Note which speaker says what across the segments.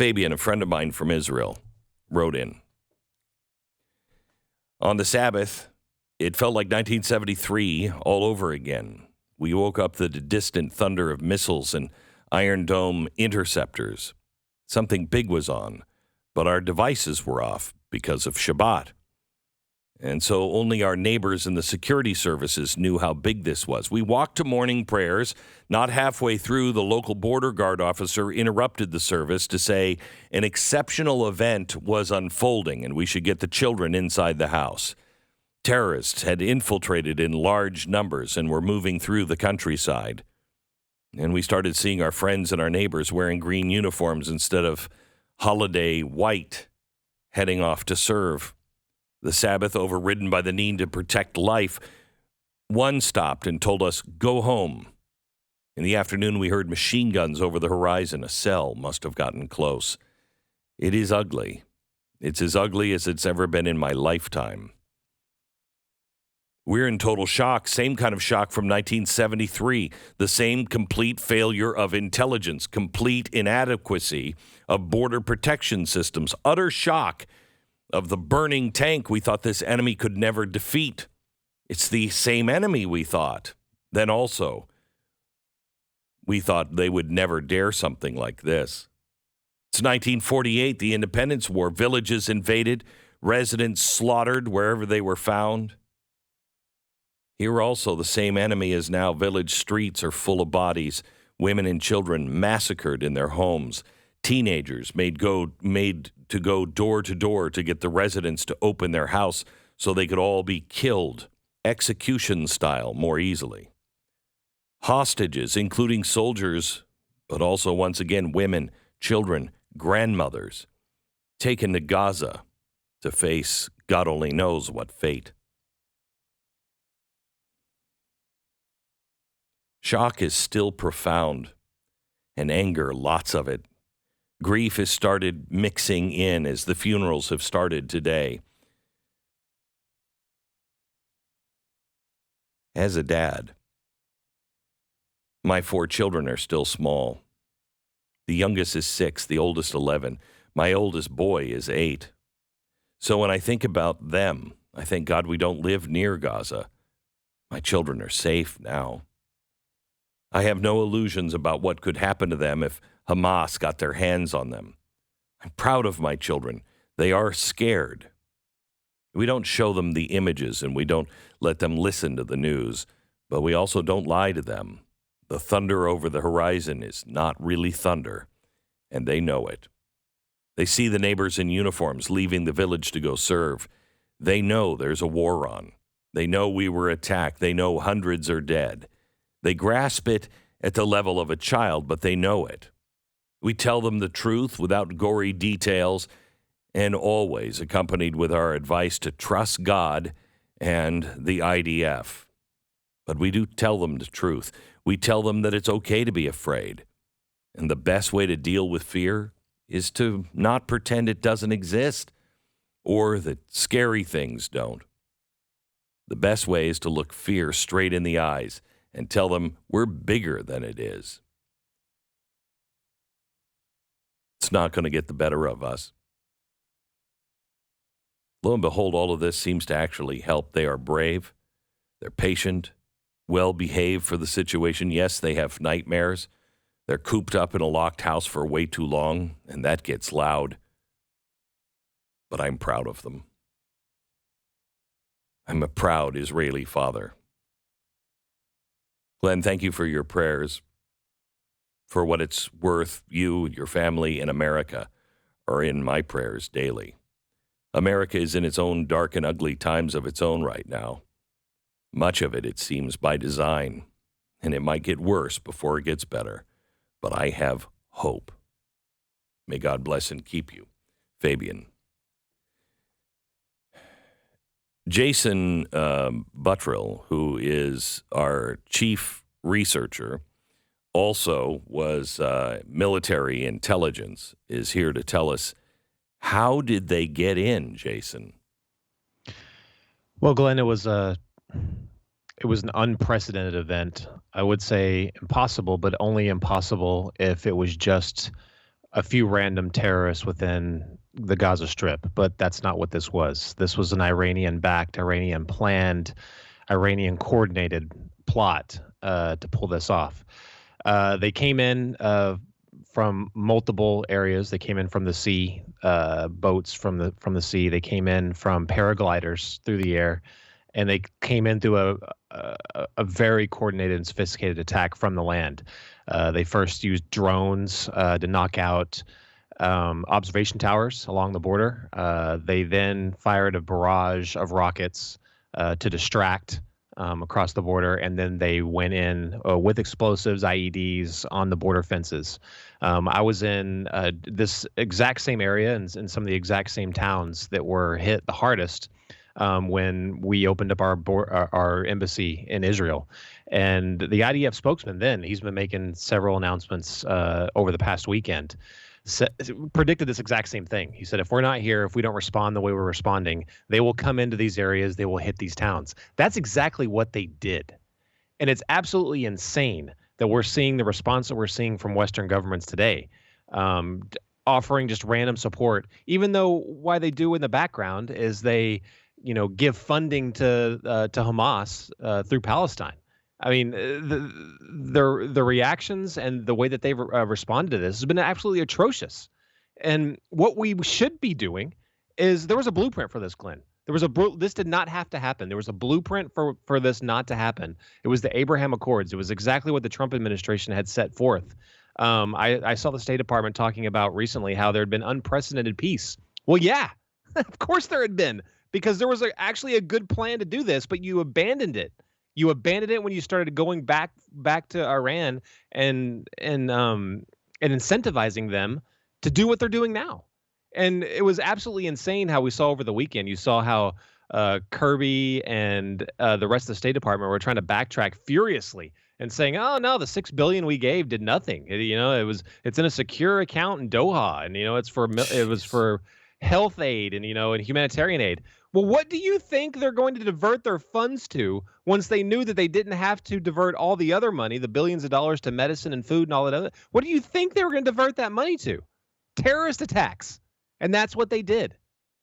Speaker 1: Fabian, a friend of mine from Israel, wrote in. On the Sabbath, it felt like 1973 all over again. We woke up to the distant thunder of missiles and Iron Dome interceptors. Something big was on, but our devices were off because of Shabbat. And so only our neighbors and the security services knew how big this was. We walked to morning prayers. Not halfway through, the local border guard officer interrupted the service to say an exceptional event was unfolding and we should get the children inside the house. Terrorists had infiltrated in large numbers and were moving through the countryside. And we started seeing our friends and our neighbors wearing green uniforms instead of holiday white, heading off to serve. The Sabbath, overridden by the need to protect life, one stopped and told us, go home. In the afternoon, we heard machine guns over the horizon. A cell must have gotten close. It is ugly. It's as ugly as it's ever been in my lifetime. We're in total shock, same kind of shock from 1973, the same complete failure of intelligence, complete inadequacy of border protection systems, utter shock of the burning tank we thought this enemy could never defeat. It's the same enemy we thought. Then also, we thought they would never dare something like this. It's 1948, the Independence War, villages invaded, residents slaughtered wherever they were found. Here also, the same enemy as now. Village streets are full of bodies, women and children massacred in their homes, teenagers made to go door to door to get the residents to open their house so they could all be killed, execution style, more easily. Hostages, including soldiers, but also once again women, children, grandmothers, taken to Gaza to face God only knows what fate. Shock is still profound, and anger, lots of it. Grief has started mixing in as the funerals have started today. As a dad, my 4 children are still small. The youngest is 6, the oldest 11. My oldest boy is 8. So when I think about them, I thank God we don't live near Gaza. My children are safe now. I have no illusions about what could happen to them if Hamas got their hands on them. I'm proud of my children. They are scared. We don't show them the images and we don't let them listen to the news, but we also don't lie to them. The thunder over the horizon is not really thunder, and they know it. They see the neighbors in uniforms leaving the village to go serve. They know there's a war on. They know we were attacked. They know hundreds are dead. They grasp it at the level of a child, but they know it. We tell them the truth without gory details and always accompanied with our advice to trust God and the IDF. But we do tell them the truth. We tell them that it's okay to be afraid. And the best way to deal with fear is to not pretend it doesn't exist or that scary things don't. The best way is to look fear straight in the eyes and tell them we're bigger than it is. It's not going to get the better of us. Lo and behold, all of this seems to actually help. They are brave. They're patient, well-behaved for the situation. Yes, they have nightmares. They're cooped up in a locked house for way too long, and that gets loud. But I'm proud of them. I'm a proud Israeli father. Glenn, thank you for your prayers. For what it's worth, you, your family, and America are in my prayers daily. America is in its own dark and ugly times of its own right now. Much of it, it seems, by design, and it might get worse before it gets better. But I have hope. May God bless and keep you. Fabian. Jason Buttrill, who is our chief researcher, also was military intelligence, is here to tell us, how did they get in, Jason?
Speaker 2: Well, Glenn, it was an unprecedented event. I would say impossible, but only impossible if it was just a few random terrorists within the Gaza Strip, but that's not what this was. This was an Iranian-backed, Iranian-planned, Iranian-coordinated plot to pull this off. They came in from multiple areas. They came in from the sea, boats from the sea. They came in from paragliders through the air, and they came in through a very coordinated and sophisticated attack from the land. They first used drones to knock out observation towers along the border. They then fired a barrage of rockets to distract across the border, and then they went in with explosives, IEDs on the border fences. I was in this exact same area and in some of the exact same towns that were hit the hardest when we opened up our embassy in Israel. And the IDF spokesman then, he's been making several announcements over the past weekend, predicted this exact same thing. He said, if we're not here, if we don't respond the way we're responding, they will come into these areas, they will hit these towns. That's exactly what they did. And it's absolutely insane that we're seeing the response that we're seeing from Western governments today, offering just random support, even though why they do in the background is they, give funding to Hamas through Palestine. I mean, the reactions and the way that they've responded to this has been absolutely atrocious. And what we should be doing is there was a blueprint for this, Glenn. This did not have to happen. There was a blueprint for this not to happen. It was the Abraham Accords. It was exactly what the Trump administration had set forth. I saw the State Department talking about recently how there had been unprecedented peace. Well, yeah, of course there had been, because there was actually a good plan to do this, but you abandoned it. You abandoned it when you started going back to Iran and incentivizing them to do what they're doing now. And it was absolutely insane how we saw over the weekend. You saw how Kirby and the rest of the State Department were trying to backtrack furiously and saying, "Oh no, the $6 billion we gave did nothing. It's in a secure account in Doha, and it was for health aid and and humanitarian aid." Well, what do you think they're going to divert their funds to once they knew that they didn't have to divert all the other money, the billions of dollars to medicine and food and all that other? What do you think they were going to divert that money to? Terrorist attacks. And that's what they did.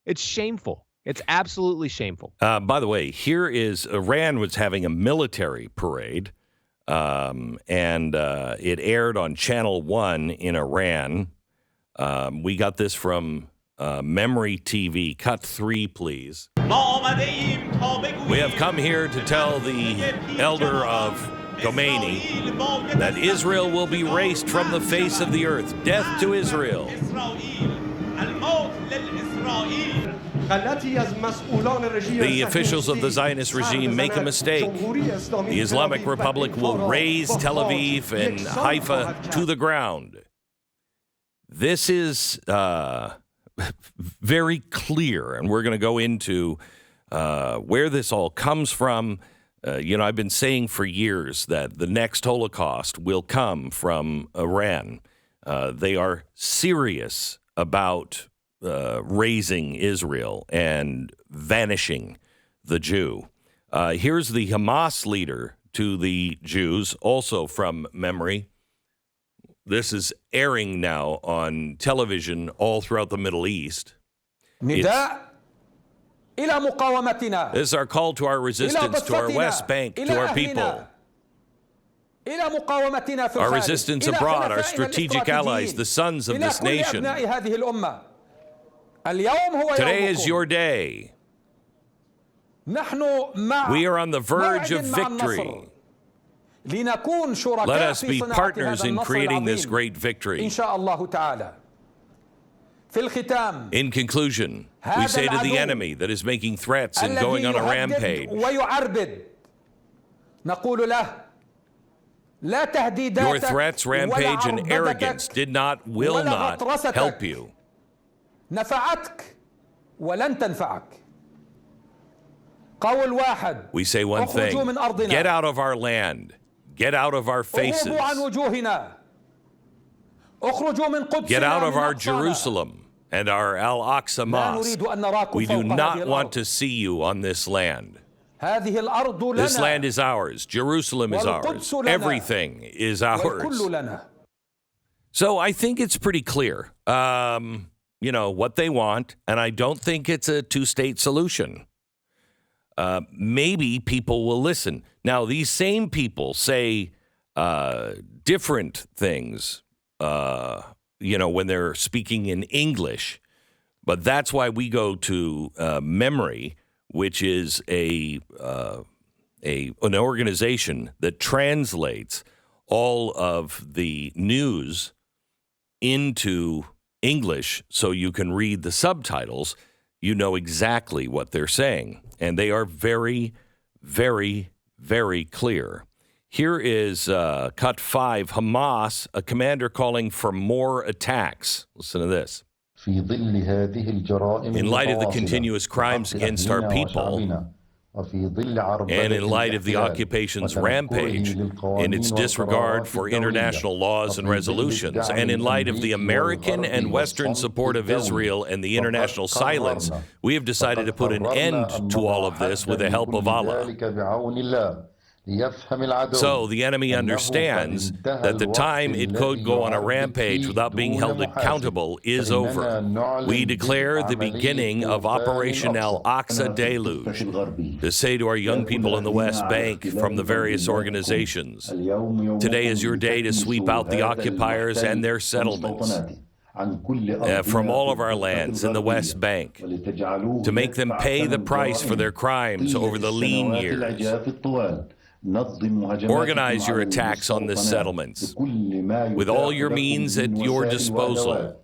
Speaker 2: It's shameful. It's absolutely shameful.
Speaker 1: By the way, here is Iran was having a military parade, and it aired on Channel 1 in Iran. We got this from Memory TV. Cut 3, please. We have come here to tell the elder of Khomeini that Israel will be erased from the face of the earth. Death to Israel. The officials of the Zionist regime make a mistake. The Islamic Republic will raze Tel Aviv and Haifa to the ground. This is very clear, and we're going to go into where this all comes from. I've been saying for years that the next Holocaust will come from Iran. They are serious about raising Israel and vanishing the Jew. Here's the Hamas leader to the Jews, also from Memory. This is airing now on television all throughout the Middle East. This is our call to our resistance, to our West Bank, to our people. Our resistance abroad, our strategic allies, the sons of this nation. Today is your day. We are on the verge of victory. Let us be partners in creating this great victory. In conclusion, we say to the enemy that is making threats and going on a rampage, your threats, rampage, and arrogance will not help you. We say one thing: get out of our land. Get out of our faces. Get out of our Jerusalem and our Al-Aqsa Mosque. We do not want to see you on this land. This land is ours. Jerusalem is ours. Everything is ours. So I think it's pretty clear, what they want, and I don't think it's a two-state solution. Maybe people will listen. Now, these same people say different things, when they're speaking in English. But that's why we go to Memory, which is an organization that translates all of the news into English so you can read the subtitles. You know exactly what they're saying. And they are very, very, very clear. Here is cut 5, Hamas, a commander calling for more attacks. Listen to this. In light of the continuous crimes against our people, and in light of the occupation's rampage, in its disregard for international laws and resolutions, and in light of the American and Western support of Israel and the international silence, we have decided to put an end to all of this with the help of Allah. So the enemy understands that the time it could go on a rampage without being held accountable is over. We declare the beginning of Operation Al-Aqsa Deluge to say to our young people in the West Bank from the various organizations, today is your day to sweep out the occupiers and their settlements from all of our lands in the West Bank, to make them pay the price for their crimes over the lean years. Organize your attacks on the settlements with all your means at your disposal.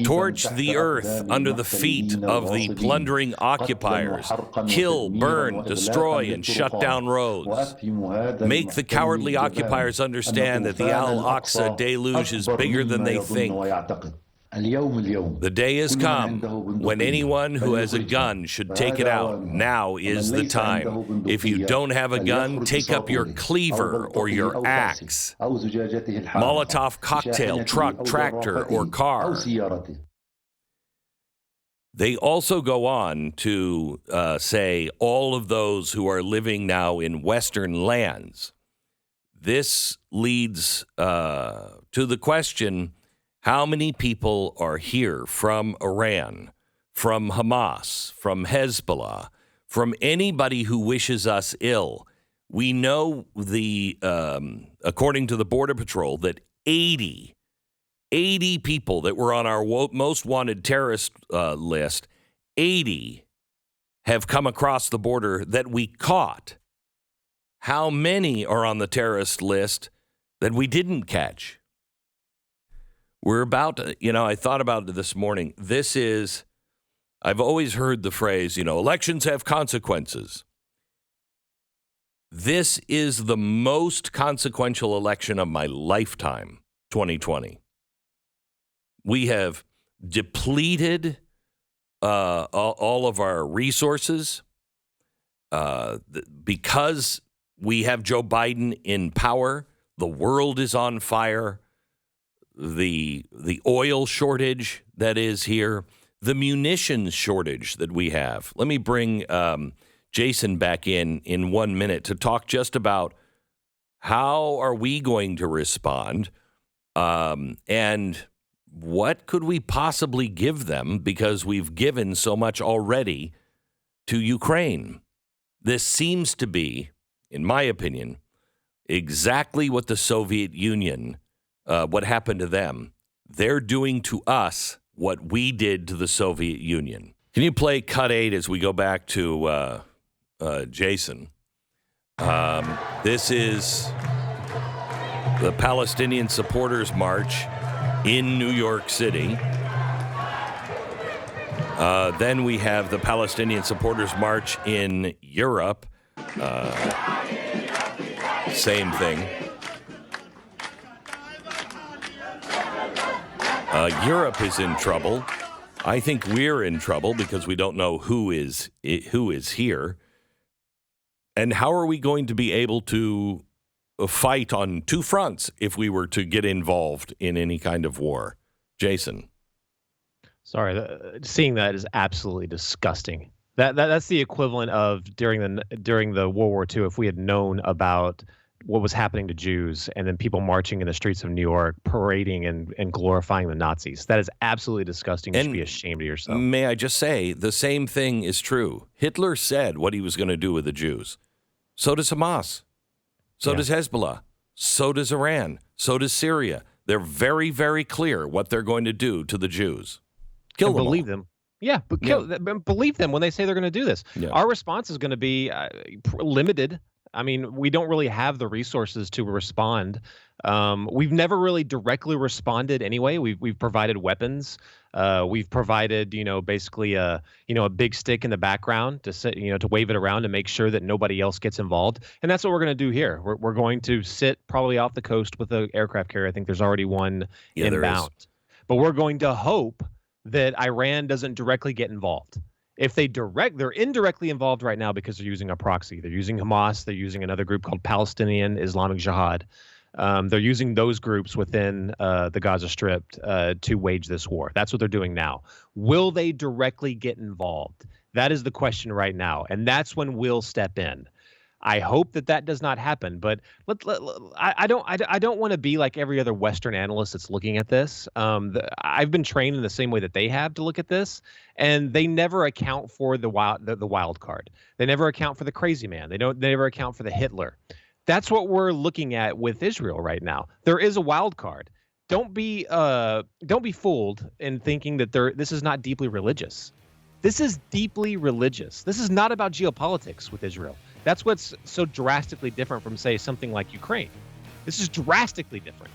Speaker 1: Torch the earth under the feet of the plundering occupiers. Kill, burn, destroy, and shut down roads. Make the cowardly occupiers understand that the Al-Aqsa deluge is bigger than they think. The day has come when anyone who has a gun should take it out. Now is the time. If you don't have a gun, take up your cleaver or your axe, Molotov cocktail, truck, tractor, or car. They also go on to say all of those who are living now in Western lands. This leads to the question, how many people are here from Iran, from Hamas, from Hezbollah, from anybody who wishes us ill? We know according to the Border Patrol, that 80 people that were on our most wanted terrorist list, 80 have come across the border that we caught. How many are on the terrorist list that we didn't catch? We're about to, I thought about it this morning. I've always heard the phrase, elections have consequences. This is the most consequential election of my lifetime, 2020. We have depleted all of our resources because we have Joe Biden in power. The world is on fire. The oil shortage that is here, the munitions shortage that we have. Let me bring Jason back in 1 minute to talk just about how are we going to respond and what could we possibly give them, because we've given so much already to Ukraine. This seems to be, in my opinion, exactly what the Soviet Union what happened to them. They're doing to us what we did to the Soviet Union. Can you play cut 8 as we go back to Jason? This is the Palestinian Supporters March in New York City. Then we have the Palestinian Supporters March in Europe. Same thing. Europe is in trouble. I think we're in trouble because we don't know who is here. And how are we going to be able to fight on two fronts if we were to get involved in any kind of war? Jason.
Speaker 2: Sorry, seeing that is absolutely disgusting. That's the equivalent of during the World War II, if we had known about what was happening to Jews, and then people marching in the streets of New York, parading and glorifying the Nazis. That is absolutely disgusting. You should be ashamed of yourself.
Speaker 1: May I just say, the same thing is true. Hitler said what he was going to do with the Jews. So does Hamas. So does Hezbollah. So does Iran. So does Syria. They're very, very clear what they're going to do to the Jews. Kill them.
Speaker 2: Believe them. Yeah, but believe them when they say they're going to do this.
Speaker 1: Yeah.
Speaker 2: Our response is going to be limited. I mean, we don't really have the resources to respond. We've never really directly responded anyway. We've provided weapons. We've provided, basically a big stick in the background to sit, to wave it around to make sure that nobody else gets involved. And that's what we're going to do here. We're going to sit probably off the coast with an aircraft carrier. I think there's already one inbound. But we're going to hope that Iran doesn't directly get involved. If they're indirectly involved right now because they're using a proxy. They're using Hamas. They're using another group called Palestinian Islamic Jihad. They're using those groups within the Gaza Strip to wage this war. That's what they're doing now. Will they directly get involved? That is the question right now, and that's when we'll step in. I hope that does not happen, but I don't want to be like every other Western analyst that's looking at this. I've been trained in the same way that they have to look at this, and they never account for the wild card. They never account for the crazy man. They never account for the Hitler. That's what we're looking at with Israel right now. There is a wild card. Don't be fooled in thinking that this is not deeply religious. This is deeply religious. This is not about geopolitics with Israel. That's what's so drastically different from, say, something like Ukraine. This is drastically different.